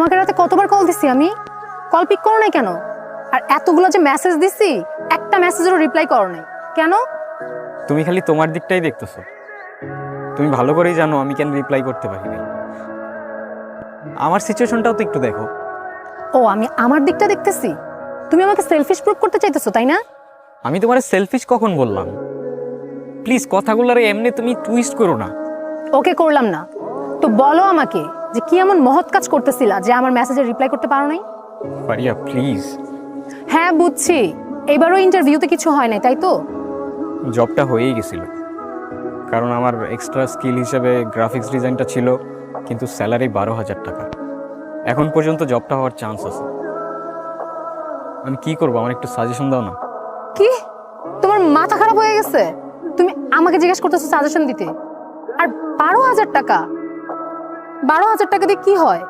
তোমাকে রাতে কতবার কল দিছি আমি, কল পিক করো নাই কেন? আর এতগুলো যে মেসেজ দিছি, একটা মেসেজেরও রিপ্লাই করো নাই কেন? তুমি খালি তোমার দিকটাই দেখতেছো। তুমি ভালো করেই জানো আমি কেন রিপ্লাই করতে পারি নাই। আমার সিচুয়েশনটাও তো একটু দেখো। ও, আমি আমার দিকটা দেখতেছি? তুমি আমাকে সেলফিশ প্রুভ করতে চাইতেছো, তাই না? আমি তোমার সেলফিশ কখন বললাম? প্লিজ কথাগুলোর এমনি তুমি টুইস্ট করো না। ওকে, করলাম না তো বলো আমাকে যে কি এমন মহৎ কাজ করতেছিলা যে আমার মেসেজের রিপ্লাই করতে পারো নাই? ফারিয়া প্লিজ। হ্যাঁ বুঝছি, এবারও ইন্টারভিউতে কিছু হয় নাই, তাই তো? জবটা হয়েই গেছিল, কারণ আমার এক্সট্রা স্কিল হিসেবে গ্রাফিক্স ডিজাইনটা ছিল, কিন্তু স্যালারি 12,000 টাকা। এখন পর্যন্ত জবটা হওয়ার চান্স আছে। আমি কি করবো, আমার একটু সাজেশন দাও না। কি, তোমার মাথা খারাপ হয়ে গেছে? তুমি আমাকে জিজ্ঞেস করতেছো সাজেশন দিতে? আর 12,000 টাকা? 12,000 টাকা দিয়ে কি হয়?